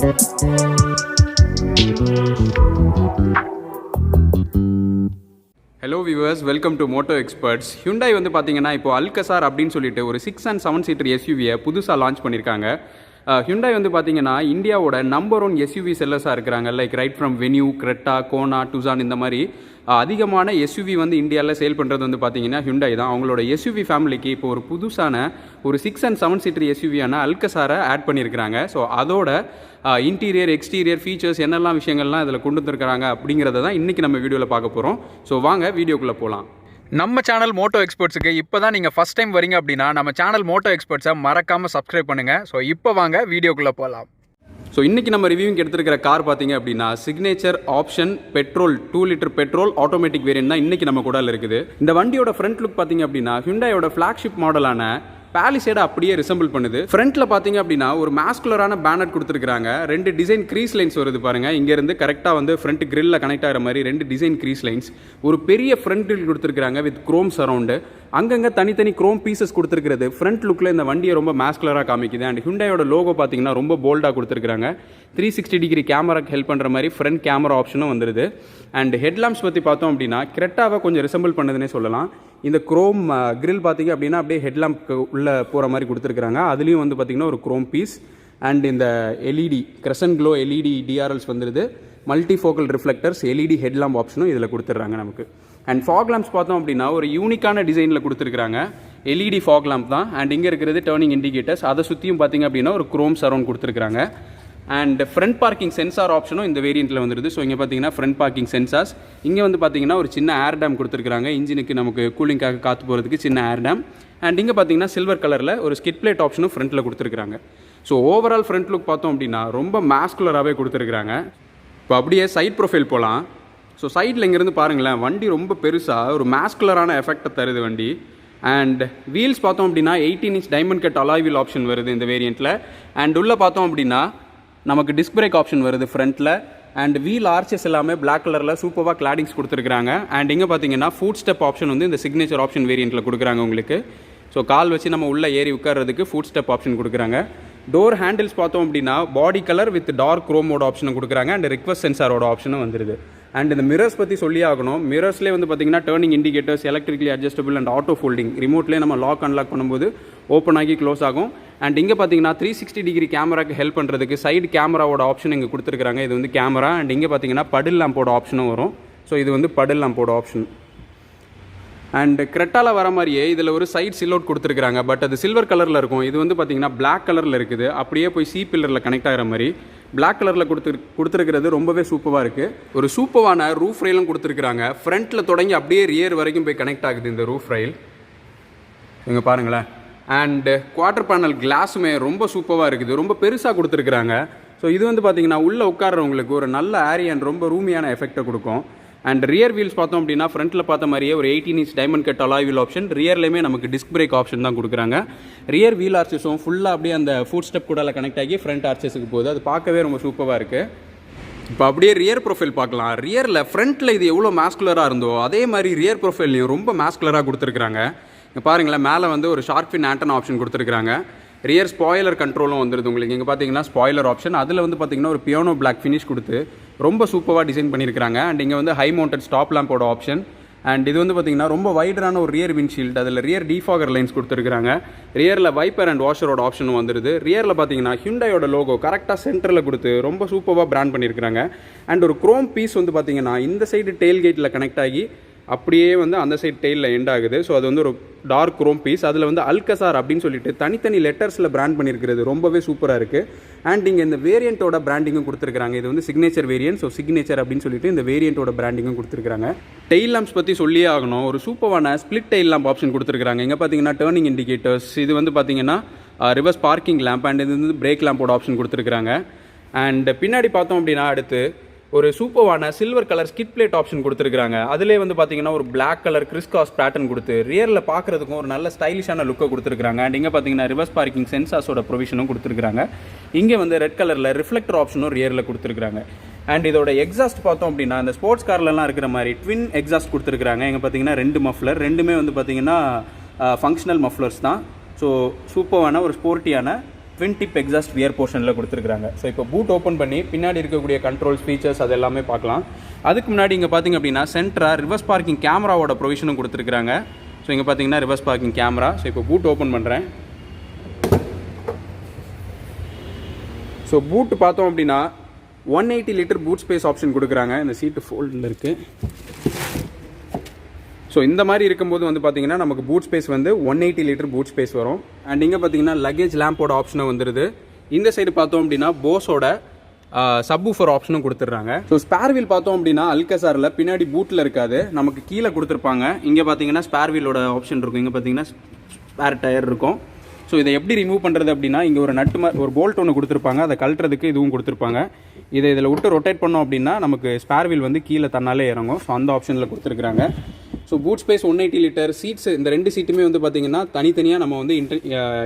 Hello viewers, welcome to Moto Experts. Hyundai வந்து பாத்தீங்கன்னா இப்போ அல்கசார் அப்படின்னு சொல்லிட்டு ஒரு 6 and 7 seater SUV-யை புதுசாக லான்ச் பண்ணியிருக்காங்க. Hyundai வந்து பார்த்தீங்கன்னா இந்தியாவோட நம்பர் 1 SUV செல்லர்ஸாக இருக்கிறாங்க. Like right from Venue, Creta, Kona, Tucson இந்த மாதிரி அதிகமான SUV வந்து இந்தியாவில் சேல் பண்ணுறது வந்து பார்த்தீங்கன்னா Hyundai தான். அவங்களோட SUV ஃபேமிலிக்கு இப்போ ஒரு புதுசான ஒரு 6 and 7 seater SUV-யான அல்கசாரை ஆட் பண்ணியிருக்கிறாங்க. ஸோ அதோட இன்டீரியர், எக்ஸ்டீரியர் ஃபீச்சர்ஸ் என்னெல்லாம் விஷயங்கள்லாம் இதில் கொண்டு வந்துருக்கிறாங்க அப்படிங்கிறத தான் இன்றைக்கி நம்ம வீடியோவில் பார்க்க போகிறோம். ஸோ வாங்க வீடியோக்குள்ளே போகலாம். நம்ம சேனல் மோட்டோ எக்ஸ்பர்ட்ஸுக்கு இப்போ தான் நீங்கள் ஃபஸ்ட் டைம் வரீங்க அப்படின்னா நம்ம சேனல் மோட்டோ எக்ஸ்பர்ட்ஸை மறக்காமல் சப்ஸ்கிரைப் பண்ணுங்கள். ஸோ இப்போ வாங்க வீடியோக்குள்ளே போகலாம். ஸோ இன்றைக்கி நம்ம ரிவ்யூவிங் எடுத்துருக்கிற கார் பார்த்தீங்க அப்படின்னா signature option petrol 2 litre petrol automatic variant தான் இன்றைக்கி நம்ம கூட இருக்குது. இந்த வண்டியோட ஃப்ரண்ட் லுக் பார்த்தீங்க அப்படின்னா ஹியூண்டாயோட ஃப்ளாக்ஷிப் மாடலான பாலிசேடை அப்படியே ரிசம்பிள் பண்ணுது. ஃப்ரண்ட்டில் பார்த்தீங்க அப்படின்னா ஒரு மாஸ்குலரான பேனர் கொடுத்துருக்காங்க. 2 டிசைன் க்ரீஸ் லைன்ஸ் வருது பாருங்கள். இங்கேருந்து கரெக்டாக வந்து ஃப்ரண்ட் கிரில்ல கனெக்ட் ஆகிற மாதிரி 2 டிசைன் க்ரீஸ் லைன்ஸ், ஒரு பெரிய ஃப்ரண்ட் கிரில் கொடுத்துருக்காங்க வித் குரோம் சரௌண்டு. அங்கங்கே தனித்தனி குரோம் பீசஸ் கொடுத்துருக்கிறது ஃப்ரண்ட் லுக்கில் இந்த வண்டியை ரொம்ப மாஸ்குலராக காமிக்குது. அண்ட் ஹியூண்டாயோட லோகோ பார்த்தீங்கன்னா ரொம்ப போல்டாக கொடுத்துருக்காங்க. 360 டிகிரி கேமராக்கு ஹெல்ப் பண்ணுற மாதிரி ஃப்ரண்ட் கேமரா ஆப்ஷனும் வந்துடுது. அண்ட் ஹெட்லாம்ப்ஸ் பற்றி பார்த்தோம் அப்படின்னா கிரெட்டாவை கொஞ்சம் ரிசம்பிள் பண்ணுதுன்னே சொல்லலாம். இந்த குரோம் கிரில் பார்த்தீங்க அப்படின்னா அப்படியே ஹெட்லாம்ப்க்கு உள்ளே போகிற மாதிரி கொடுத்துருக்காங்க. அதுலேயும் வந்து பார்த்திங்கன்னா ஒரு குரோம் பீஸ். அண்ட் இந்த LED crescent glow LED DRLs வந்துடுது. Multi focal reflectors LED headlamp ஆப்ஷனும் இதில் கொடுத்துட்றாங்க நமக்கு. அண்ட் ஃபாக் லேம்ப்ஸ் பார்த்தோம் அப்படின்னா ஒரு யூனிக்கான டிசைனில் கொடுத்துருக்காங்க. எல்இடி ஃபாக் லேம்ப் தான். அண்ட் இங்கே இருக்கிறது டர்னிங் இண்டிகேட்டர்ஸ். அதை சுற்றியும் பார்த்திங்க அப்படின்னா ஒரு குரோம் சரௌண்ட் கொடுத்துருக்காங்க. அண்ட் ஃப்ரண்ட் பார்க்கிங் சென்சார் ஆப்ஷனும் இந்த வேரியண்ட்டில் வந்துடுது. ஸோ இங்கே பார்த்தீங்கன்னா ஃப்ரண்ட் பார்க்கிங் சென்சார்ஸ். இங்கே வந்து பார்த்தீங்கன்னா ஒரு சின்ன ஏர் டேம் கொடுத்துருக்காங்க. இன்ஜினுக்கு நமக்கு கூலிங்காக காற்று போகிறதுக்கு சின்ன ஏர் டேம். அண்ட் இங்கே பார்த்தீங்கன்னா சில்வர் கலரில் ஒரு ஸ்கிட் பிளேட் ஆப்ஷனும் ஃப்ரண்ட்டில் கொடுத்துருக்காங்க. ஸோ ஓவரால் ஃப்ரண்ட் லுக் பார்த்தோம் அப்படின்னா ரொம்ப மாஸ்குலராகவே கொடுத்துருக்காங்க. இப்போ அப்படியே சைட் ப்ரொஃபைல் போகலாம். ஸோ சைடில் இங்கேருந்து பாருங்களேன், வண்டி ரொம்ப பெருசாக ஒரு மாஸ்குலரான எஃபெக்டை தருது வண்டி. அண்ட் வீல்ஸ் பார்த்தோம் அப்படின்னா 18 inch diamond cut alloy wheel option வருது இந்த வேரியண்ட்டில். அண்ட் உள்ளே பார்த்தோம் அப்படின்னா நமக்கு டிஸ்க் பிரேக் ஆப்ஷன் வருது ஃப்ரண்ட்டில். அண்ட் வீல் ஆர்ச்சஸ் எல்லாமே பிளாக் கலரில் சூப்பராக கிளாடிங்ஸ் கொடுத்துருக்காங்க. அண்ட் இங்கே பார்த்தீங்கன்னா ஃபுட் ஸ்டெப் ஆப்ஷன் வந்து இந்த சிக்னேச்சர் ஆப்ஷன் வேரியண்ட்டில் கொடுக்குறாங்க உங்களுக்கு. ஸோ கால் வச்சு நம்ம உள்ளே ஏறி உட்கார்றதுக்கு ஃபுட் ஸ்டெப் ஆப்ஷன் கொடுக்குறாங்க. டோர் ஹேண்டில்ஸ் பார்த்தோம் அப்படின்னா பாடி கலர் வித் டார்க் குரோமோட ஆப்ஷனும் கொடுக்குறாங்க. அண்ட் ரிக்வஸ்ட் சென்சாரோட ஆப்ஷனும் வந்துடுது. அண்ட் இந்த மிரர்ஸ் பற்றி சொல்லி ஆகணும். மிரர்ஸ்லேயே வந்து பார்த்திங்கன்னா turning indicators, electrically adjustable and auto folding. ரிமோட்லேயே நம்ம லாக் அன்லாக் பண்ணும்போது ஓப்பன் ஆகி க்ளோஸ் ஆகும். அண்ட் இங்கே பார்த்தீங்கன்னா 360 டிகிரி கேமராக்கு ஹெல்ப் பண்ணுறதுக்கு சைடு கேமராவோட ஆப்ஷன் இங்கே கொடுத்துருக்காங்க. இது வந்து கேமரா. அண்ட் இங்கே பார்த்தீங்கன்னா படில் லேம்போட ஆப்ஷனும் வரும். ஸோ இது வந்து படில் லேம்போட ஆப்ஷன். அண்ட் கிரெட்டாவில் வர மாதிரியே இதில் ஒரு சைட் சில்லோட் கொடுத்துருக்காங்க. பட் அது சில்வர் கலரில் இருக்கும். இது வந்து பார்த்திங்கன்னா பிளாக் கலரில் இருக்குது. அப்படியே போய் சி பில்லரில் கனெக்ட் ஆகிற மாதிரி பிளாக் கலரில் கொடுத்துருக்கிறது ரொம்பவே சூப்பராக இருக்குது. ஒரு சூப்பரான ரூஃப் ரயிலும் கொடுத்துருக்குறாங்க. ஃப்ரண்ட்டில் தொடங்கி அப்படியே ரியர் வரைக்கும் போய் கனெக்ட் ஆகுது இந்த ரூஃப் ரயில். இங்கே பாருங்களேன். அண்டு குவார்டர் பேனல் கிளாஸுமே ரொம்ப சூப்பராக இருக்குது. ரொம்ப பெருசாக கொடுத்துருக்குறாங்க. ஸோ இது வந்து பார்த்திங்கன்னா உள்ளே உட்கார்றவங்களுக்கு ஒரு நல்ல ஏரியா அண்ட் ரொம்ப ரூமியான எஃபெக்டை கொடுக்கும். அண்ட் ரியர் வீல்ஸ் பார்த்தோம் அப்படின்னா ஃப்ரண்ட்டில் பார்த்த மாதிரியே ஒரு 18 inch diamond cut alloy wheel option. ரியர்லேயுமே நமக்கு டிஸ்க் பிரேக் ஆப்ஷன் தான் கொடுக்குறாங்க. ரியர் வீல் ஆர்ச்சஸும் ஃபுல்லாக அப்படியே அந்த ஃபுட் ஸ்டெப் கூட கனெக்ட் ஆகி ஃப்ரண்ட் ஆர்ச்சஸுக்கு போகுது. அது பார்க்கவே ரொம்ப சூப்பராக இருக்குது. இப்போ அப்படியே ரியர் ப்ரொஃபைல் பார்க்கலாம். ரியரில் ஃப்ரண்ட்டில் இது எவ்வளோ மாஸ்குலராக இருந்தோ அதே மாதிரி ரியர் ப்ரொஃபைல்லையும் ரொம்ப மாஸ்குலராக கொடுத்துருக்குறாங்க. இங்கே பாருங்களேன், மேலே வந்து ஒரு ஷார்க் ஃபின் ஆண்டனா ஆப்ஷன் கொடுத்துருக்காங்க. ரியர் ஸ்பாய்லர் கண்ட்ரோலும் வந்துடுது உங்களுக்கு. இங்கே பார்த்தீங்கன்னா ஸ்பாய்லர் ஆப்ஷன். அதில் வந்து பார்த்திங்கன்னா ஒரு பியானோ பிளாக் ஃபினிஷ் கொடுத்து ரொம்ப சூப்பராக டிசைன் பண்ணியிருக்காங்க. அண்ட் இங்கே வந்து ஹை மவுண்டட் ஸ்டாப் லேம்போட ஆப்ஷன். அண்ட் இது வந்து பார்த்திங்கன்னா ரொம்ப வைடரான ஒரு ரியர் விண்ட்ஷீல்டு. அதில் ரியர் டிஃபாகர் லைன்ஸ் கொடுத்துருக்காங்க. ரியரில் வைப்பர் அண்ட் வாஷரோட ஆப்ஷனும் வந்துடுது. ரியரில் பார்த்தீங்கன்னா ஹியூண்டாயோட லோகோ கரெக்டாக சென்டரில் கொடுத்து ரொம்ப சூப்பராக பிராண்ட் பண்ணியிருக்காங்க. அண்ட் ஒரு குரோம் பீஸ் வந்து பார்த்திங்கன்னா இந்த சைடு டெயில் கேட்டில் கனெக்ட் ஆகி அப்படியே வந்து அந்த சைடு டெயிலில் எண்ட் ஆகுது. ஸோ அது வந்து ஒரு டார்க் குரோம் பீஸ். அதில் வந்து அல்கசார் அப்படின்னு சொல்லிட்டு தனித்தனி லெட்டர்ஸில் பிராண்ட் பண்ணியிருக்கிறது ரொம்பவே சூப்பராக இருக்குது. அண்ட் இங்கே இந்த வேரியண்ட்டோட பிராண்டிங்கும் கொடுத்துருக்காங்க. இது வந்து சிக்னேச்சர் வேரியன்ட். ஸோ சிக்னேச்சர் அப்படின்னு சொல்லிட்டு இந்த வேரியண்ட்டோட பிராண்டிங்கும் கொடுத்துருக்காங்க. டெயில் லேம்ப்ஸ் பற்றி சொல்லியே ஆகணும். ஒரு சூப்பரான ஸ்பிளிட் டெயில் லேம்ப் ஆப்ஷன் கொடுத்துருக்காங்க. இங்கே பார்த்தீங்கன்னா டர்னிங் இண்டிகேட்டர்ஸ். இது வந்து பார்த்தீங்கன்னா ரிவர்ஸ் பார்க்கிங் லேம்ப். அண்ட் இது வந்து பிரேக் லேம்போட ஆப்ஷன் கொடுத்துருக்காங்க. அண்ட் பின்னாடி பார்த்தோம் அப்படின்னா அடுத்து ஒரு சூப்பரான silver colour skid plate option கொடுத்துருக்காங்க. அதிலே வந்து பார்த்தீங்கன்னா ஒரு பிளாக் கலர் கிறிஸ்காஸ் பேட்டர்ன் கொடுத்து ரியரில் பார்க்குறதுக்கும் ஒரு நல்ல ஸ்டைலிஷான லுக்கை கொடுத்துருக்காங்க. அண்ட் இங்கே பார்த்தீங்கன்னா ரிவர்ஸ் பார்க்கிங் சென்சார்ஸோட ப்ரொவிஷனும் கொடுத்துருக்காங்க. இங்கே வந்து ரெட் கலரில் ரிஃப்ளெக்டர் ஆப்ஷனும் ரியரில் கொடுத்துருக்காங்க. அண்ட் இதோட எக்ஸாஸ்ட் பார்த்தோம் அப்படின்னா இந்த ஸ்போர்ட்ஸ் கார்லலாம் இருக்கிற மாதிரி ட்வின் எக்ஸாஸ்ட் கொடுத்துருக்காங்க. இங்கே பார்த்தீங்கன்னா 2 மஃப்ளர், ரெண்டுமே வந்து பார்த்தீங்கன்னா ஃபங்க்ஷனல் மஃப்ளர்ஸ் தான். ஸோ சூப்பரான ஒரு ஸ்போர்ட்டியான ட்வின் டிப் எக்ஸாஸ்ட் ரியர் போர்ஷனில் கொடுத்துருக்காங்க. ஸோ இப்போ பூட் ஓப்பன் பண்ணி பின்னாடி இருக்கக்கூடிய கண்ட்ரோல்ஸ் ஃபீச்சர்ஸ் அது எல்லாமே பார்க்கலாம். அதுக்கு முன்னாடி இங்கே பார்த்திங்க அப்படின்னா சென்டராக ரிவர்ஸ் பார்க்கிங் கேமராவோட ப்ரொவிஷனும் கொடுத்துருக்காங்க. ஸோ இங்கே பார்த்தீங்கன்னா ரிவர்ஸ் பார்க்கிங் கேமரா. ஸோ இப்போ பூட் ஓப்பன் பண்ணுறேன். ஸோ பூட் பார்த்தோம் அப்படின்னா 180 லிட்டர் பூட் ஸ்பேஸ் ஆப்ஷன் கொடுக்குறாங்க. இந்த சீட்டு ஃபோல்டில் இருக்குது. ஸோ இந்த மாதிரி இருக்கும்போது வந்து பார்த்தீங்கன்னா நமக்கு பூட் ஸ்பேஸ் வந்து 180 லிட்டர் பூட் ஸ்பேஸ் வரும். அண்ட் இங்கே பார்த்தீங்கன்னா லக்கேஜ் லேம்போட ஆப்ஷனும் வந்துடுது. இந்த சைடு பார்த்தோம் அப்படின்னா போஸோட சப்வூஃபர் ஆப்ஷனும் கொடுத்துட்றாங்க. ஸோ ஸ்பேர் வீல் பார்த்தோம் அப்படின்னா அல்கசாரில் பின்னாடி பூட்டில் இருக்காது, நமக்கு கீழே கொடுத்துருப்பாங்க. இங்கே பார்த்தீங்கன்னா ஸ்பேர் வீலோட ஆப்ஷன் இருக்கும். இங்கே பார்த்தீங்கன்னா ஸ்பேர் டயர் இருக்கும். ஸோ இதை எப்படி ரிமூவ் பண்ணுறது அப்படின்னா இங்கே ஒரு நட்டு ஒரு போல்ட் ஒன்று கொடுத்துருப்பாங்க, அதை கழட்டுறதுக்கு இதுவும் கொடுத்துருப்பாங்க. இதை இதில் விட்டு ரொட்டேட் பண்ணோம் அப்படின்னா நமக்கு ஸ்பேர் வீல் வந்து கீழே தன்னாலே இறங்கும். ஸோ அந்த ஆப்ஷனில் கொடுத்துருக்காங்க. So boot space 180 litre seats. இந்த 2 சீட்டுமே வந்து பார்த்தீங்கன்னா தனித்தனியாக நம்ம வந்து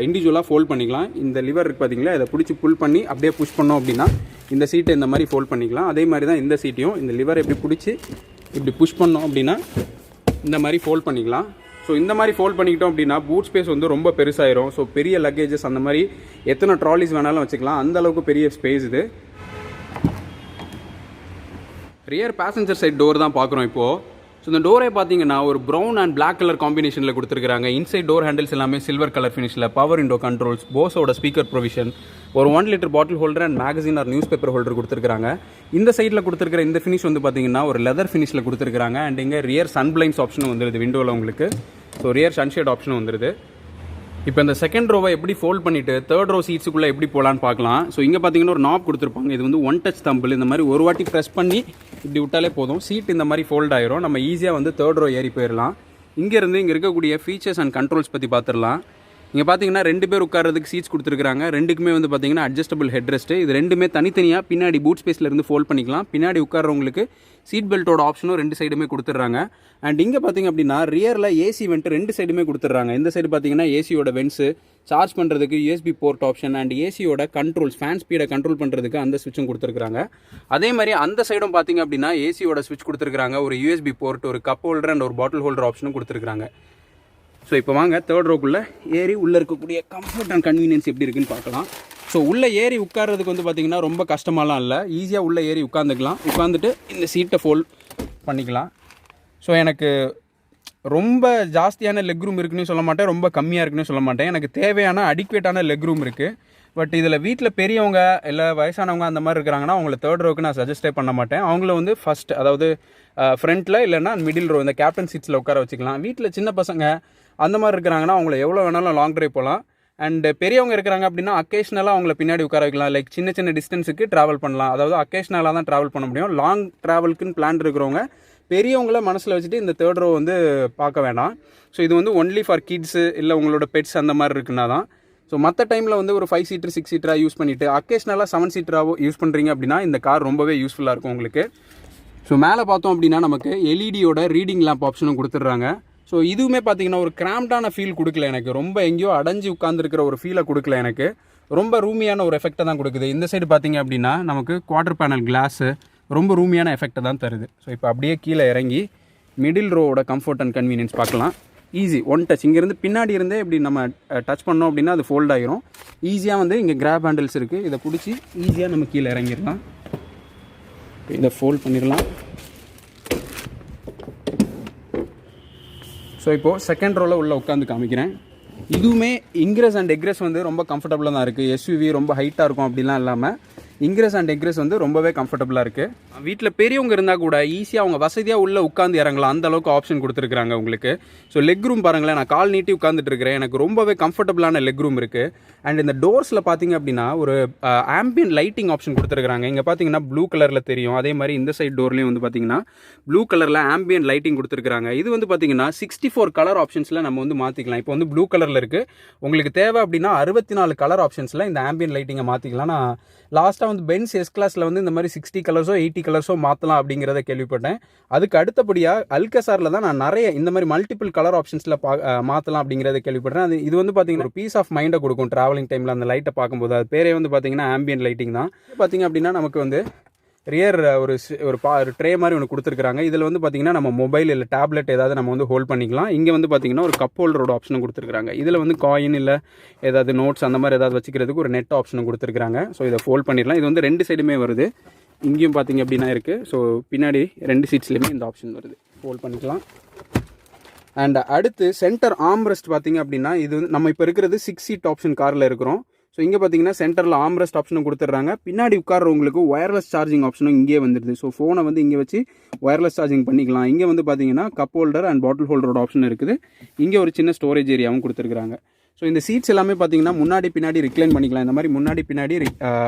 இண்டிவிஜுவலாக ஃபோல்ட் பண்ணிக்கலாம். இந்த லிவர் இருக்குது பார்த்தீங்களா, இதை பிடிச்சி புல் பண்ணி அப்படியே புஷ் பண்ணோம் அப்படின்னா இந்த சீட்டை இந்த மாதிரி ஃபோல்ட் பண்ணிக்கலாம். அதே மாதிரி தான் இந்த சீட்டையும் இந்த லிவர் எப்படி பிடிச்சி இப்படி புஷ் பண்ணோம் அப்படின்னா இந்த மாதிரி ஃபோல்ட் பண்ணிக்கலாம். ஸோ இந்த மாதிரி ஃபோல்ட் பண்ணிக்கிட்டோம் அப்படின்னா பூட் ஸ்பேஸ் வந்து ரொம்ப பெருசாயிரும். ஸோ பெரிய லக்கேஜஸ் அந்த மாதிரி எத்தனை ட்ராலிஸ் வேணாலும் வச்சுக்கலாம், அந்த அளவுக்கு பெரிய ஸ்பேஸ் இது. ரியர் பேசஞ்சர் சைட் டோர் தான் பார்க்குறோம் இப்போது. ஸோ இந்த டோரே பார்த்தீங்கன்னா ஒரு ப்ரௌன் அண்ட் பிளாக் கலர் காம்பினேஷனில் கொடுத்துருக்காங்க. இன்சைட் டோர் ஹேண்டில்ஸ் எல்லாமே சில்வர் கலர் ஃபினிஷில், பவர் விண்டோ கண்ட்ரோல்ஸ், போஸோட ஸ்பீக்கர் ப்ரொவிஷன், ஒரு 1 litre bottle holder and magazine or newspaper holder கொடுத்துருக்காங்க. இந்த சைடில் கொடுத்துருக்கிற இந்த ஃபினிஷ் வந்து பார்த்தீங்கன்னா ஒரு லெதர் ஃபினிஷில் கொடுத்துருக்காங்க. அண்ட் இங்கே ரியர் சன் பிளைண்ட்ஸ் ஆப்ஷனும் வந்துடுது விண்டோவில் உங்களுக்கு. ஸோ ரியர் சன்ஷேட் ஆப்ஷனும் வந்துடுது. இப்போ இந்த செகண்ட் ரோவை எப்படி ஃபோல்ட் பண்ணிவிட்டு தேர்ட் ரோ சீட்ஸுக்குள்ளே எப்படி போகலான்னு பார்க்கலாம். ஸோ இங்கே பார்த்தீங்கன்னா ஒரு நாப் கொடுத்துருப்பாங்க. இது வந்து 1 டச் தம்பிள். இந்த மாதிரி ஒரு வாட்டி ப்ரெஸ் பண்ணி இப்படி விட்டாலே போதும், சீட் இந்த மாதிரி ஃபோல்ட் ஆயிரும். நம்ம ஈஸியாக வந்து தேர்ட் ரோ ஏறி போயிடலாம். இங்கேருந்து இங்கே இருக்கக்கூடிய ஃபீச்சர்ஸ் அண்ட் கண்ட்ரோல்ஸ் பற்றி பார்த்துடலாம். இங்கே பார்த்தீங்கன்னா 2 பேர் உட்காரதுக்கு சீட்ஸ் கொடுத்துருக்காங்க. 2க்குமே வந்து பார்த்தீங்கன்னா அட்ஜஸ்டபிள் ஹெட் ரெஸ்ட்டு. இது 2மே தனித்தனியாக பின்னாடி பூட் ஸ்பேஸில் இருந்து ஃபோல்ட் பண்ணிக்கலாம். பின்னாடி உட்காரவங்களுக்கு சீட் பெல்ட்டோட ஆப்ஷனும் 2 சைடுமே கொடுத்துட்றாங்க. அண்ட் இங்கே பார்த்தீங்க அப்படின்னா ரியரில் ஏசி வெண்ட் 2 சைடுமே கொடுத்துட்றாங்க. இந்த சைடு பார்த்தீங்கன்னா ஏசியோட வென்ட்ஸு, சார்ஜ் பண்ணுறதுக்கு யூஎஸ்பி போர்ட் ஆப்ஷன் அண்ட் ஏசியோட கண்ட்ரோல்ஸ், ஃபேன் ஸ்பீடை கண்ட்ரோல் பண்ணுறதுக்கு அந்த ஸ்விட்சும் கொடுத்துருக்காங்க. அதே மாதிரி அந்த சைடும் பார்த்தீங்க அப்படின்னா ஏசியோட ஸ்விட்ச் கொடுத்துருக்காங்க, ஒரு யூஎஸ்பி போர்ட், ஒரு கப் ஹோல்டர் அண்ட் ஒரு பாட்டில் ஹோல்டர் ஆப்ஷனும் கொடுத்துருக்காங்க. ஸோ இப்போ வாங்க தேர்ட் ரோக்குள்ளே ஏறி உள்ளே இருக்கக்கூடிய கம்ஃபர்ட் அண்ட் கன்வீனியன்ஸ் எப்படி இருக்குன்னு பார்க்கலாம். ஸோ உள்ளே ஏறி உட்கார்றதுக்கு வந்து பார்த்திங்கன்னா ரொம்ப கஷ்டமாலாம் இல்லை, ஈஸியாக உள்ளே ஏறி உட்காந்துக்கலாம். உட்காந்துட்டு இந்த சீட்டை ஃபோல்ட் பண்ணிக்கலாம். ஸோ எனக்கு ரொம்ப ஜாஸ்தியான லெக் ரூம் இருக்குன்னு சொல்ல மாட்டேன், ரொம்ப கம்மியாக இருக்குன்னு சொல்ல மாட்டேன். எனக்கு தேவையான அடிக்வேட்டான லெக் ரூம் இருக்குது. பட் இதில் வீட்டில் பெரியவங்க இல்லை வயசானவங்க அந்த மாதிரி இருக்கிறாங்கன்னா அவங்கள தேர்ட் ரோக்கு நான் சஜஸ்டே பண்ண மாட்டேன். அவங்கள வந்து ஃபஸ்ட், அதாவது ஃப்ரண்ட்டில் இல்லைன்னா மிடில் ரோ, இந்த கேப்டன் சீட்ஸில் உட்கார வச்சுக்கலாம். வீட்டில் சின்ன பசங்க அந்த மாதிரி இருக்கிறாங்கன்னா அவங்கள எவ்வளோ வேணாலும் லாங் ட்ரைவ் போகலாம். அண்ட் பெரியவங்க இருக்கிறாங்க அப்படின்னா அக்கேஷ்னலாக அவங்கள பின்னாடி உட்கார வைக்கலாம். லைக் சின்ன சின்ன டிஸ்டன்ஸுக்கு ட்ராவல் பண்ணலாம். அதாவது அக்கேஷ்னலாக தான் ட்ராவல் பண்ண முடியும். லாங் ட்ராவலுக்குன்னு பிளான் இருக்கிறவங்க பெரியவங்கள மனசில் வச்சுட்டு இந்த தேர்ட் ரோ வந்து பார்க்க வேண்டாம். ஸோ இது வந்து ஒன்லி ஃபார் கிட்ஸு இல்லை உங்களோட பெட்ஸ் அந்த மாதிரி இருக்குன்னா தான். ஸோ மற்ற டைமில் வந்து ஒரு 5 சீட்டர் 6 சீட்டராக யூஸ் பண்ணிவிட்டு அக்கேஷ்னலாக 7 சீட்டராக யூஸ் பண்ணுறீங்க அப்படின்னா இந்த கார் ரொம்பவே யூஸ்ஃபுல்லாக இருக்கும் உங்களுக்கு. ஸோ மேலே பார்த்தோம் அப்படின்னா நமக்கு எல்இடியோட ரீடிங் லேம்ப் ஆப்ஷனும் கொடுத்துட்றாங்க. ஸோ இதுவுமே பார்த்தீங்கன்னா ஒரு கிராம்டான ஃபீல் கொடுக்கல எனக்கு, ரொம்ப எங்கேயோ அடைஞ்சு உட்காந்துருக்கிற ஒரு ஃபீலை கொடுக்கல எனக்கு, ரொம்ப ரூமியான ஒரு எஃபெக்டை தான் கொடுக்குது. இந்த சைடு பார்த்தீங்க அப்படின்னா நமக்கு குவார்டர் பேனல் கிளாஸு ரொம்ப ரூமியான எஃபெக்டை தான் தருது. ஸோ இப்போ அப்படியே கீழே இறங்கி மிடில் ரோவோட கம்ஃபர்ட் அண்ட் கன்வீனியன்ஸ் பார்க்கலாம். Easy 1 touch. இங்கேருந்து பின்னாடி இருந்தே இப்படி நம்ம டச் பண்ணோம் அப்படின்னா அது ஃபோல்ட் ஆகிரும். ஈஸியாக வந்து இங்கே கிராப் ஹேண்டில்ஸ் இருக்குது, இதை பிடிச்சி ஈஸியாக நம்ம கீழே இறங்கிடலாம். இதை ஃபோல்ட் பண்ணிடலாம். ஸோ இப்போது செகண்ட் ரோவில் உள்ளே உட்காந்து காமிக்கிறேன். இதுவுமே இன்க்ரெஸ் அண்ட் எக்ரெஸ் வந்து ரொம்ப கம்ஃபர்டபுளாக தான் இருக்குது. எஸ்யூவி ரொம்ப ஹைட்டாக இருக்கும் அப்படிலாம் இல்லாமல் இன்க்ரெஸ் அண்ட் எக்ரெஸ் வந்து ரொம்பவே கம்ஃபர்டபுளாக இருக்குது. வீட்டில் பெரியவங்க இருந்தால் கூட ஈஸியாக அவங்க வசதியாக உள்ளே உட்காந்து இறங்கலாம், அந்த அளவுக்கு ஆப்ஷன் கொடுத்துருக்காங்க உங்களுக்கு. ஸோ லெக் ரூம் பாருங்களேன், நான் கால் நீட்டி உட்காந்துட்டு இருக்கிறேன், எனக்கு ரொம்பவே கம்ஃபர்டபுளான லெக் ரூம் இருக்குது. அண்ட் இந்த டோர்ஸில் பார்த்தீங்க அப்படின்னா ஒரு ஆம்பியன் லைட்டிங் ஆப்ஷன் கொடுத்துருக்காங்க. இங்கே பார்த்தீங்கன்னா ப்ளூ கலரில் தெரியும். அதே மாதிரி இந்த சைட் டோர்லேயும் வந்து பார்த்தீங்கன்னா ப்ளூ கலரில் ஆம்பியன் லைட்டிங் கொடுத்துருக்காங்க. இது வந்து பார்த்தீங்கன்னா 64 கலர் ஆப்ஷன்ஸில் நம்ம வந்து மாற்றிக்கலாம். இப்போ வந்து ப்ளூ கலரில் இருக்குது, உங்களுக்கு தேவை அப்படின்னா 64 கலர் ஆப்ஷன்ஸில் இந்த ஆம்பியன் லைட்டிங்கை மாற்றிக்கலாம். நான் லாஸ்ட்டாக வந்து பென்ஸ் எஸ் கிளாஸில் வந்து இந்த மாதிரி 60 கலர்ஸோ 80 கலர்ஸோ மாற்றலாம் அப்படிங்கிறத கேள்விப்பட்டேன். அதுக்கு அடுத்தபடியாக அல்கசாரில் தான் நான் நிறைய இந்த மாதிரி மல்டிபிள் கலர் ஆப்ஷன்ஸில் மாற்றலாம் அப்படிங்கிறத கேள்விப்பட்டேன். அது இது வந்து பார்த்தீங்கன்னா ஒரு பீஸ் ஆஃப் மைண்டை கொடுக்கும் ட்ராவலிங் டைமில் அந்த லைட்டை பார்க்கும்போது. அது பேரே வந்து பார்த்தீங்கன்னா ஆம்பியன் லைட்டிங் தான். பார்த்தீங்க அப்படின்னா நமக்கு வந்து ரியர் ஒரு ட்ரே மாதிரி ஒன்று கொடுத்துருக்காங்க. இதில் வந்து பார்த்திங்கன்னா நம்ம மொபைல் இல்லை டேப்லெட் ஏதாவது நம்ம வந்து ஹோல்ட் பண்ணிக்கலாம். இங்கே வந்து பார்த்திங்கன்னா ஒரு கப் ஹோல்டரோட ஆப்ஷனும் கொடுத்துருக்காங்க. இதில் வந்து காயின் இல்லை ஏதாவது நோட்ஸ் அந்த மாதிரி ஏதாவது வச்சுக்கிறதுக்கு ஒரு நெட் ஆப்ஷனும் கொடுத்துருக்காங்க. ஸோ இதை ஃபோல்ட் பண்ணிடலாம். இது வந்து 2 சைடுமே வருது. இங்கேயும் பார்த்திங்க அப்படின்னா இருக்குது. ஸோ பின்னாடி 2 சீட்ஸ்லேயுமே இந்த ஆப்ஷன் வருது. ஃபோல்ட் பண்ணிக்கலாம். அண்ட் அடுத்து சென்டர் ஆம்ரெஸ்ட் பார்த்திங்க அப்படின்னா இது வந்து நம்ம இப்போ இருக்கிறது 6 சீட் ஆப்ஷன் காரில் இருக்கிறோம். ஸோ இங்கே பார்த்தீங்கன்னா சென்டரில் ஆம்ரெஸ்ட் ஆப்ஷனும் கொடுத்துட்றாங்க. பின்னாடி உட்கார்றவங்களுக்கு ஒயர்லெஸ் சார்ஜிங் ஆப்ஷனும் இங்கே வந்துடுது. ஸோ ஃபோனை வந்து இங்கே வச்சு ஒயர்லெஸ் சார்ஜிங் பண்ணிக்கலாம். இங்கே வந்து பார்த்தீங்கன்னா கப் ஹோல்டர் அண்ட் பாட்டில் ஹோல்டரோட ஆப்ஷன் இருக்குது. இங்கே ஒரு சின்ன ஸ்டோரேஜ் ஏரியாவும் கொடுத்துருக்காங்க. ஸோ இந்த சீட்ஸ் எல்லாமே பார்த்தீங்கன்னா முன்னாடி பின்னாடி ரிக்ளைன் பண்ணிக்கலாம். இந்த மாதிரி முன்னாடி பின்னாடி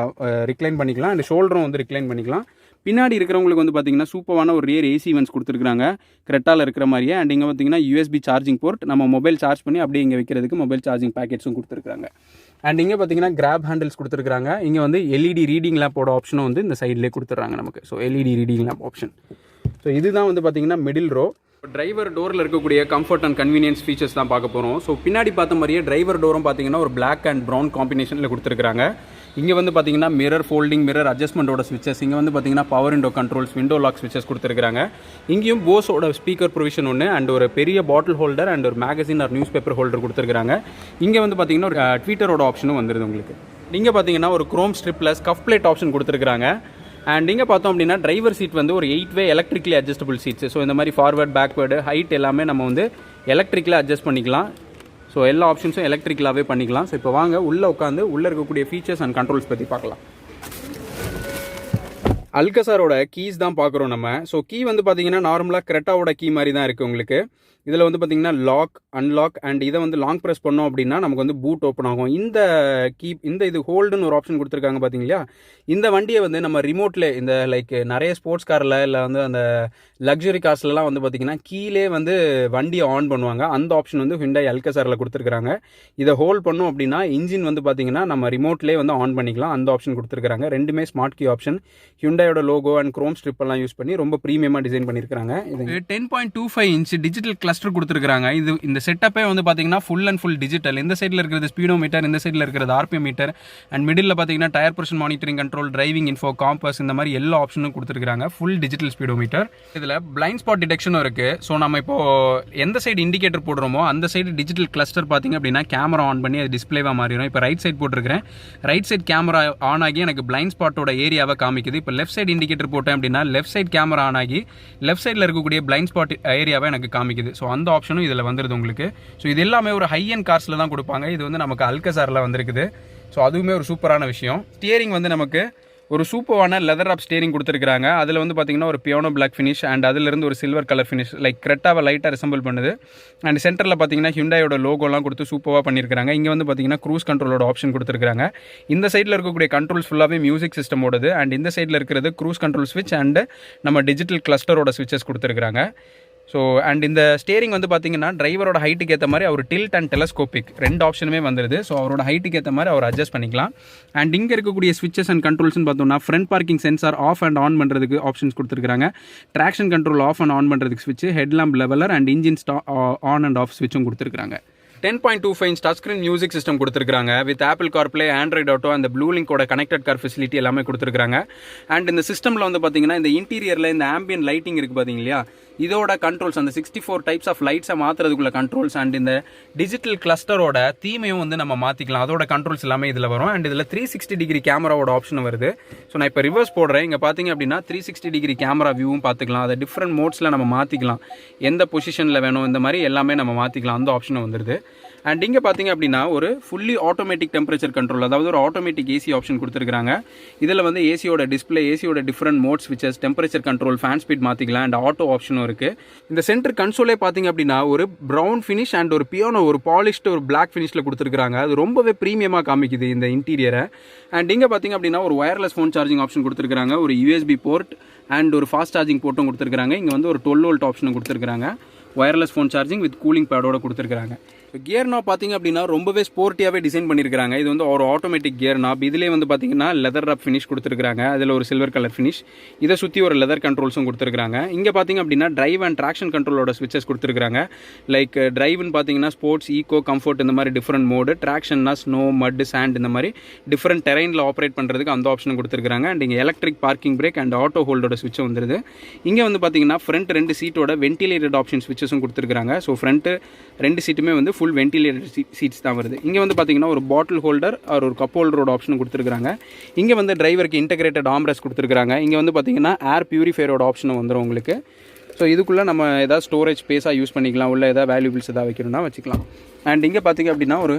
ரிக்ளைன் பண்ணிக்கலாம். அண்ட் ஷோல்டரும் வந்து ரிக்ளைன் பண்ணிக்கலாம். பின்னாடி இருக்கிறவங்களுக்கு வந்து பார்த்தீங்கன்னா சூப்பரான ஒரு ரியர் ஏசி வென்ஸ் கொடுத்துருக்காங்க, கிரெட்டாவில் இருக்கிற மாதிரியே. அண்ட் இங்கே பார்த்தீங்கன்னா யூஎஸ்பி சார்ஜிங் போர்ட், நம்ம மொபைல் சார்ஜ் பண்ணி அப்படியே இங்கே வைக்கிறதுக்கு மொபைல் சார்ஜிங் பேக்கெட்ஸும் கொடுத்துருக்காங்க. அண்ட் இங்கே பார்த்தீங்கன்னா கிராப் ஹேண்டில்ஸ் கொடுத்துருக்காங்க. இங்கே வந்து எல்இடி ரீடிங் லேப்போட ஆப்ஷனும் வந்து இந்த சைட்லேயே கொடுத்துட்றாங்க நமக்கு. So LED reading lab option. So இதுதான் வந்து பார்த்தீங்கன்னா மிடில் ரோ. டிரைவர் டோரில் இருக்கக்கூடிய கம்ஃபர்ட் அண்ட் கன்வீனியன்ஸ் ஃபீச்சர்ஸ் தான் பார்க்க போகிறோம். ஸோ பின்னாடி பார்த்த மாதிரியே டிரைவர் டோரும் பார்த்தீங்கன்னா ஒரு பிளாக் அண்ட் ப்ரௌன் காம்பினேஷனில் கொடுத்துருக்காங்க. இங்கே வந்து பார்த்தீங்கன்னா மிரர் ஃபோல்டிங், மிரர் அட்ஜஸ்ட்மெண்ட்டோட ஸ்விட்சஸ், இங்கே வந்து பார்த்தீங்கன்னா power window controls, window lock ஸ்விட்சஸ் கொடுத்துருக்காங்க. இங்கேயும் போஸோட ஸ்பீக்கர் ப்ரொவிஷன் ஒன்று அண்ட் ஒரு பெரிய பாட்டில் ஹோல்டர் அண்ட் ஒரு magazine or newspaper holder கொடுத்துருக்காங்க. இங்கே வந்து பார்த்தீங்கன்னா ஒரு ட்வீட்டரோட ஆப்ஷனும் வந்துருது உங்களுக்கு. இங்கே பார்த்தீங்கன்னா ஒரு குரோம் ஸ்ட்ரிப்லெஸ் கஃப் பிளேட் ஆப்ஷன் கொடுத்துருக்காங்க. அண்ட் இங்கே பார்த்தோம் அப்படின்னா டிரைவர் சீட் வந்து ஒரு 8-வே எலக்ட்ரிக்கலி அட்ஜஸ்டபிள் சீட்ஸ். ஸோ இந்த மாதிரி ஃபார்வர்ட், பேக்வேர்டு, ஹைட் எல்லாமே நம்ம வந்து எலக்ட்ரிக்கலாக அட்ஜஸ்ட் பண்ணிக்கலாம். ஸோ எல்லா ஆப்ஷன்ஸும் எலக்ட்ரிக்கலாகவே பண்ணிக்கலாம். ஸோ இப்போ வாங்க உள்ளே உட்காந்து உள்ளே இருக்கக்கூடிய ஃபீச்சர்ஸ் அண்ட் கண்ட்ரோல்ஸ் பற்றி பார்க்கலாம். அல்கசாரோட கீஸ் தான் பார்க்குறோம் நம்ம. ஸோ கீ வந்து பார்த்தீங்கன்னா நார்மலாக கிரெட்டாவோட கீ மாதிரி தான் இருக்குது உங்களுக்கு. இதில் வந்து பார்த்தீங்கன்னா லாக், அன்லாக் அண்ட் இதை வந்து லாங் ப்ரெஸ் பண்ணோம் அப்படின்னா நமக்கு வந்து பூட் ஓப்பன் ஆகும். இந்த இது ஹோல்டுன்னு ஒரு ஆப்ஷன் கொடுத்துருக்காங்க பார்த்தீங்களா. இந்த வண்டியை வந்து நம்ம ரிமோட்டில் இந்த லைக் நிறைய ஸ்போர்ட்ஸ் காரில் இல்லை வந்து அந்த லக்ஸுரி கார்ஸ்லாம் வந்து பார்த்தீங்கன்னா கீழே வந்து வண்டியை ஆன் பண்ணுவாங்க. அந்த ஆப்ஷன் வந்து ஹுண்டாய் அல்கசாரில் கொடுத்துருக்காங்க. இதை ஹோல்ட் பண்ணோம் அப்படின்னா இன்ஜின் வந்து பார்த்தீங்கன்னா நம்ம ரிமோட்லேயே வந்து ஆன் பண்ணிக்கலாம். அந்த ஆப்ஷன் கொடுத்துருக்காங்க. ரெண்டுமே ஸ்மார்ட் கீ ஆப்ஷன். ஹுண்டாயோட லோகோ அண்ட் குரோம் ஸ்ட்ரிப் எல்லாம் யூஸ் பண்ணி ரொம்ப ப்ரீமியமாக டிசைன் பண்ணியிருக்காங்க. இது 10.25 இன்ச் டிஜிட்டல் கிளஸ்டர் கொடுத்துருக்காங்க. இது இந்த செட்டப்பே வந்து பார்த்தீங்கன்னா ஃபுல் அண்ட் ஃபுல் டிஜிட்டல். இந்த சைடில் இருக்கிறது ஸ்பீடோ மீட்டர், இந்த சைடில் இருக்கிறது ஆர்பிஎம் மீட்டர் அண்ட் மிடில் பார்த்தீங்கன்னா tyre pressure monitoring control, driving info, compass, இந்த மாதிரி எல்லா ஆப்ஷனும் கொடுத்துருக்காங்க. Full digital speedometer. இதில் பிளைண்ட் ஸ்பாட் டிடெக்ஷனும் இருக்குது. ஸோ நம்ம இப்போ எந்த சைடு இண்டிகேட்டர் போடுறோமோ அந்த சைடு டிஜிட்டல் கிளஸ்டர் பார்த்தீங்க அப்படின்னா கேமரா ஆன் பண்ணி அது டிஸ்பிளேவாக மாறிடும். இப்போ ரைட் சைட் போட்டிருக்கிறேன். ரைட் சைட் கேமரா ஆன் ஆகி எனக்கு பிளைண்ட் ஸ்பாட்டோட ஏரியாவை காமிக்குது. இப்போ லெஃப்ட் சைடு இண்டிகேட்டர் போட்டேன் அப்படின்னா லெஃப்ட் சைட் கேமரா ஆன் ஆகி லெஃப்ட் சைடில் இருக்கக்கூடிய பிளைண்ட் ஸ்பாட் ஏரியாவை எனக்கு காமிக்குது. ஸோ அந்த ஆப்ஷனும் இதில் வந்துருது உங்களுக்கு. ஸோ இது எல்லாமே ஒரு ஹை அண்ட் கார்ஸில் தான் கொடுப்பாங்க. இது வந்து நமக்கு அல்கசாரில் வந்திருக்குது. ஸோ அதுவுமே ஒரு சூப்பரான விஷயம். ஸ்டியரிங் வந்து நமக்கு ஒரு சூப்பரான லெதர் ஆப் ஸ்டியரிங் கொடுத்துருக்காங்க. அதில் வந்து பார்த்தீங்கன்னா ஒரு பியானோ பிளாக் ஃபினிஷ் அண்ட் அதிலிருந்து ஒரு சில்வர் கலர் ஃபினிஷ் லைக் கிரெட்டாவை லைட்டாக ரிசம்பிள் பண்ணுது. அண்ட் சென்டரில் பார்த்தீங்கன்னா ஹுண்டாயோட லோகோலாம் கொடுத்து சூப்பராக பண்ணியிருக்காங்க. இங்கே வந்து பார்த்தீங்கன்னா க்ரூஸ் கண்ட்ரோலோட ஆப்ஷன் கொடுத்துருக்காங்க. இந்த சைடில் இருக்கக்கூடிய கண்ட்ரோல்ஸ் ஃபுல்லாகவே மியூசிக் சிஸ்டம் ஓடுது. அண்ட் இந்த சைடில் இருக்கிறது க்ரூஸ் கண்ட்ரோல் ஸ்விட்ச் அண்ட் நம்ம டிஜிட்டல் கிளஸ்டரோட ஸ்விட்சஸ் கொடுத்துருக்காங்க. ஸோ அண்ட் இந்த ஸ்டேரிங் வந்து பார்த்தீங்கன்னா டிரைவரோட ஹைட்டுக்கு ஏற்ற மாதிரி அவர் டில்ட் அண்ட் டெலஸ்கோபிக் 2 ஆப்ஷனுமே வந்துடுது. ஸோ அவரோட ஹைட்டுக்கு ஏற்ற மாதிரி அவர் அட்ஜஸ்ட் பண்ணிக்கலாம். அண்ட் இங்கே இருக்கக்கூடிய ஸ்விட்சஸ் அண்ட் கண்ட்ரோல்ஸ்னு பார்த்தோம்னா front parking sensor off and on பண்ணுறதுக்கு ஆப்ஷன்ஸ் கொடுத்துருக்காங்க. Traction control off and on பண்ணுறதுக்கு ஸ்விட்ச், headlamp leveler and engine on and off ஸ்விட்சும் கொடுத்துருக்காங்க. 10.25 inch touch screen music system கொடுத்துருக்காங்க. With Apple CarPlay, Android Auto அந்த ப்ளூ லிங்கோட கனெக்டட் கார் ஃபெசிலிட்டி எல்லாமே கொடுத்துருக்காங்க. அண்ட் இந்த சிஸ்டமில் வந்து பார்த்தீங்கன்னா இந்த இன்டீரியரில் இந்த ஆம்பியன் லைட்டிங் இருக்குது பார்த்தீங்க இல்லையா, இதோட கண்ட்ரோல்ஸ் அந்த 64 டைப்ஸ் ஆஃப் லைட்ஸை மாற்றுறதுக்குள்ள கண்ட்ரோல்ஸ் அண்ட் இந்த டிஜிட்டல் கிளஸ்டரோட தீமையும் வந்து நம்ம மாற்றிக்கலாம். அதோட கண்ட்ரோல்ஸ் எல்லாமே இதில் வரும். அண்ட் இதில் 360 டிகிரி கேமராவோட ஆப்ஷன் வருது. ஸோ நான் இப்போ ரிவர்ஸ் போடுறேன். இங்கே பார்த்தீங்க அப்படின்னா 360 டிகிரி கேமரா வியூவும் பார்த்துக்கலாம். அதை டிஃப்ரெண்ட் மோட்ஸில் நம்ம மாற்றிக்கலாம். எந்த பொசிஷனில் வேணும் இந்த மாதிரி எல்லாமே நம்ம மாற்றிக்கலாம். அந்த ஆப்ஷனும் வந்துடுது. அண்ட் இங்கே பார்த்தீங்க அப்படின்னா ஒரு ஃபுல்லி ஆட்டோமேட்டிக் டெம்பரேச்சர் கண்ட்ரோல், அதாவது ஒரு ஆட்டோமேட்டிக் ஏசி ஆப்ஷன் கொடுத்துருக்காங்க. இதில் வந்து ஏசியோட டிஸ்பிளே, ஏசியோட டிஃப்ரெண்ட் மோட் ஸ்விட்சஸ், டெம்பரேச்சர் கண்ட்ரோல், ஃபேன் ஸ்பீட் மாற்றிக்கலாம் அண்ட் ஆட்டோ ஆப்ஷனும் இருக்குது. இந்த சென்டர் கன்சோலே பார்த்தீங்க அப்படின்னா ஒரு ப்ரௌன் ஃபினிஷ் அண்ட் ஒரு பியானோ ஒரு பாலிஷ்டு ஒரு பிளாக் ஃபினிஷில் கொடுத்துருக்காங்க. அது ரொம்பவே ப்ரீமியமாக காமிக்குது இந்த இன்டீரியரை. அண்ட் இங்கே பார்த்தீங்க அப்படின்னா ஒரு ஒயர்லெஸ் ஃபோன் சார்ஜிங் ஆப்ஷன் கொடுத்துருக்காங்க. ஒரு யூஎஸ்பி போர்ட் அண்ட் ஒரு ஃபாஸ்ட் சார்ஜிங் போர்ட்டும் கொடுத்துருக்காங்க. இங்கே வந்து ஒரு 12 வோல்ட் ஆப்ஷனும் கொடுத்துருக்காங்க. Wireless phone charging with cooling பேடோட கொடுத்துருக்காங்க. கியர் நாப் பார்த்தீங்க அப்படின்னா ரொம்பவே ஸ்போர்ட்டியாகவே டிசைன் பண்ணியிருக்காங்க. இது வந்து ஒரு ஆட்டோமேட்டிக் கியர் நாப். இதிலே வந்து பார்த்தீங்கன்னா லெதர் ரப் ஃபினிஷ் கொடுத்துருக்காங்க. அதில் ஒரு சில்வர் கலர் ஃபினிஷ். இதை சுற்றி ஒரு லெதர் கண்ட்ரோல்ஸும் கொடுத்துருக்காங்க. இங்கே பார்த்தீங்க அப்படின்னா டிரைவ் அண்ட் ட்ராக்ஷன் கண்ட்ரோலோட ஸ்விட்சஸ் கொடுத்துருக்காங்க. லைக் டிரைவ்னு பார்த்தீங்கன்னா ஸ்போர்ட்ஸ், ஈகோ, கம்ஃபர்ட் இந்த மாதிரி டிஃப்ரெண்ட் மோடு. ட்ராக்ஷன்னா ஸ்னோ, மட், சாண்ட் இந்த மாதிரி டிஃப்ரெண்ட் டெரைனில் ஆப்ரேட் பண்ணுறதுக்கு அந்த ஆப்ஷனும் கொடுத்துருக்காங்க. அண்ட் இங்கே electric parking brake and auto ஹோல்டோட ஸ்விட்ச் வந்துருது. இங்கே வந்து பார்த்தீங்கன்னா ஃப்ரண்ட் 2 சீட்டோட வென்டிலேட்டட் ஆப்ஷன் ஸ்விட்சஸும் கொடுத்துருக்காங்க. ஸோ ஃப்ரண்ட் 2 சீட்டுமே வந்து ஃபுல் வென்டிலேட்டட் சீட்ஸ் தான் வருது. இங்கே வந்து பார்த்தீங்கன்னா ஒரு பாட்டில் ஹோல்டர் ஒரு கப் ஹோல்டரோட ஆப்ஷன் கொடுத்துருக்காங்க. இங்கே வந்து டிரைவருக்கு இன்டகிரேட்டட் ஆம்ரெஸ்ட் கொடுத்துருக்காங்க. இங்கே வந்து பார்த்தீங்கன்னா ஏர் பியூரிஃபையரோட ஆப்ஷனும் வந்துடும் உங்களுக்கு. ஸோ இதுக்குள்ளே நம்ம எதாவது ஸ்டோரேஜ் ஸ்பேஸாக யூஸ் பண்ணிக்கலாம், உள்ள எதாவது வேல்யூபிள்ஸ் எதாவது வைக்கணும்னா வச்சுக்கலாம். அண்ட் இங்கே பார்த்தீங்க அப்படின்னா ஒரு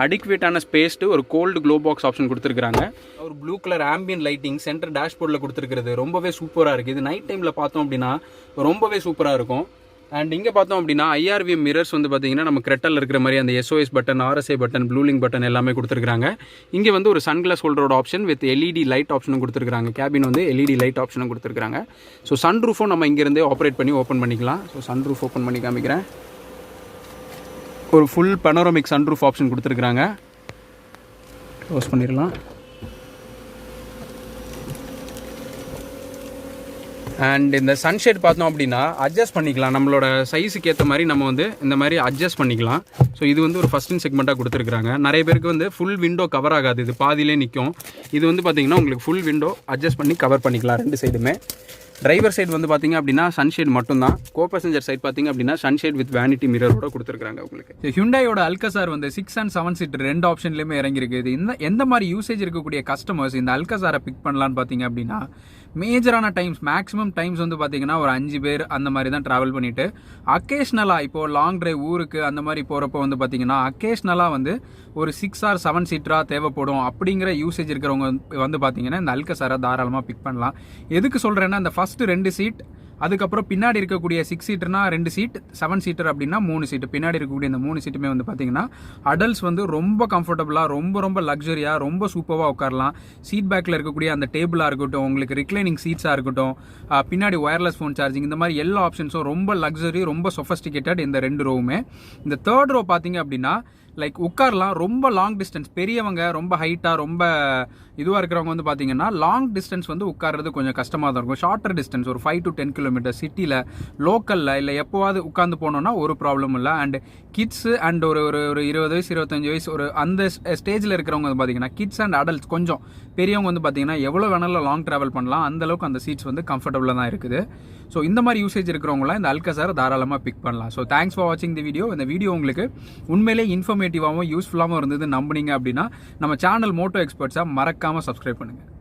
அடிக்வேட்டான ஸ்பேஸ்ட்டு ஒரு கோல்டு க்ளோ பாக்ஸ் ஆப்ஷன் கொடுத்துருக்காங்க. ஒரு blue colour ambient lighting centre டேஷ்போர்டில் கொடுத்துருக்கிறது ரொம்பவே சூப்பராக இருக்குது. இது நைட் டைமில் பார்த்தோம் அப்படின்னா ரொம்பவே சூப்பராக இருக்கும். அண்ட் இங்கே பார்த்தோம் அப்படின்னா IRVM மிரர்ஸ் வந்து பார்த்தீங்கன்னா நம்ம கிரெட்டல் இருக்கிற மாதிரி அந்த SOS button, RSA button, Bluelink button எல்லாமே கொடுத்துருக்காங்க. இங்கே வந்து ஒரு சன்கிளாஸ் ஹோல்டரோட ஆப்ஷன் வித் LED லைட் ஆப்ஷனும் கொடுத்துருக்காங்க. கேபின் வந்து LED லைட் ஆப்ஷனும் கொடுத்துருக்காங்க. ஸோ சன் ரூஃபும் நம்ம இங்கேருந்தே ஆப்ரேட் பண்ணி ஓப்பன் பண்ணிக்கலாம். ஸோ சன் ரூஃப் ஓப்பன் பண்ணி காமிக்கிறேன். ஒரு full panoramic sun roof option கொடுத்துருக்காங்க. க்ளோஸ் பண்ணிடலாம். அண்ட் இந்த சன்ஷேட் பார்த்தோம் அப்படின்னா அட்ஜஸ்ட் பண்ணிக்கலாம். நம்மளோட சைஸுக்கு ஏற்ற மாதிரி நம்ம வந்து இந்த மாதிரி அட்ஜஸ்ட் பண்ணிக்கலாம். ஸோ இது வந்து ஒரு ஃபஸ்ட் இன் செக்மெண்ட்டாக கொடுத்துருக்காங்க. நிறைய பேருக்கு வந்து ஃபுல் விண்டோ கவர் ஆகாது, இது பாதியிலே நிற்கும். இது வந்து பார்த்திங்கன்னா உங்களுக்கு ஃபுல் விண்டோ அட்ஜஸ்ட் பண்ணி கவர் பண்ணிக்கலாம் 2 சைடுமே. டிரைவர் சைடு வந்து பார்த்திங்க அப்படின்னா சன்ஷேட் மட்டும்தான். கோ பேசஞ்சர் சைட் பார்த்திங்க அப்படின்னா சன்ஷேட் வித் வேனிட்டி மிரரோட கொடுத்துருக்காங்க உங்களுக்கு. ஹியூண்டாயோட அல்கசார் வந்து 6 and 7 சீட் 2 ஆப்ஷன்லேயுமே இறங்கியிருக்கு. இது எந்த மாதிரி யூசேஜ் இருக்கக்கூடிய கஸ்டமர்ஸ் இந்த அல்கசாரை பிக் பண்ணலான்னு பார்த்தீங்க அப்படின்னா மேஜரான டைம்ஸ், மேக்ஸிமம் டைம்ஸ் வந்து பார்த்தீங்கன்னா ஒரு 5 பேர் அந்த மாதிரி தான் ட்ராவல் பண்ணிவிட்டு அக்கேஷ்னலாக இப்போது லாங் ட்ரைவ் ஊருக்கு அந்த மாதிரி போகிறப்போ வந்து பார்த்தீங்கன்னா அக்கேஷ்னலாக வந்து ஒரு 6 or 7 சீட்டராக தேவைப்படும் அப்படிங்கிற யூசேஜ் இருக்கிறவங்க வந்து பார்த்தீங்கன்னா இந்த அல்கசாரை தாராளமாக பிக் பண்ணலாம். எதுக்கு சொல்கிறேன்னா இந்த ஃபஸ்ட்டு 2 சீட், அதுக்கப்புறம் பின்னாடி இருக்கக்கூடிய 6 சீட்டர்னா 2 சீட், 7 சீட்டர் அப்படின்னா 3 சீட்டு. பின்னாடி இருக்கக்கூடிய இந்த 3 சீட்டுமே வந்து பார்த்தீங்கன்னா அடல்ட்ஸ் வந்து ரொம்ப கம்ஃபர்டபுளாக, ரொம்ப லக்ஸரியாக, ரொம்ப சூப்பராக உட்காரலாம். சீட் பேக்கில் இருக்கக்கூடிய அந்த டேபிளாக இருக்கட்டும், உங்களுக்கு ரிக்ளைனிங் சீட்ஸாக இருக்கட்டும், பின்னாடி ஒயர்லெஸ் ஃபோன் சார்ஜிங், இந்த மாதிரி எல்லா ஆப்ஷன்ஸும் ரொம்ப லக்ஸரி, ரொம்ப சொஃபஸ்டிகேட்டட் இந்த 2 ரோவுமே. இந்த 3rd ரோ பார்த்தீங்க அப்படின்னா லைக் உட்காரலாம். ரொம்ப லாங் டிஸ்டன்ஸ், பெரியவங்க ரொம்ப ஹைட்டாக ரொம்ப இதுவாக இருக்கிறவங்க வந்து பார்த்தீங்கன்னா லாங் டிஸ்டன்ஸ் வந்து உட்கார்றது கொஞ்சம் கஷ்டமாக தான் இருக்கும். ஷார்ட்டர் டிஸ்டன்ஸ் ஒரு 5 to 10 கிலோமீட்டர் சிட்டியில், லோக்கலில் இல்லை எப்போவாது உட்காந்து போனோன்னா ஒரு ப்ராப்ளம் இல்லை. அண்ட் கிட்ஸு அண்ட் ஒரு 20 வயசு 25 வயசு ஒரு அந்த ஸ்டேஜில் இருக்கிறவங்க வந்து பார்த்தீங்கன்னா கிட்ஸ் அண்ட் அடல்ட்ஸ் கொஞ்சம் பெரியவங்க வந்து பார்த்தீங்கன்னா எவ்வளோ வேணாலும் லாங் ட்ராவல் பண்ணலாம். அந்தளவுக்கு அந்த சீட்ஸ் வந்து கம்ஃபர்டபுளாக தான் இருக்குது. ஸோ இந்த மாதிரி யூசேஜ் இருக்கிறவங்களாம் இந்த அல்கசாரை தாராளமாக பிக் பண்ணலாம். ஸோ தேங்க்ஸ் ஃபார் வாட்சிங் தி வீடியோ. இந்த வீடியோ உங்களுக்கு உண்மையிலே இன்ஃபர்மேட்டிவாகவும் யூஸ்ஃபுல்லாகவும் இருந்தது நம்புனீங்க அப்படின்னா நம்ம சேனல் மோட்டோ எக்ஸ்பர்ட்ஸாக மறக்காமல் சப்ஸ்கிரைப் பண்ணுங்கள்.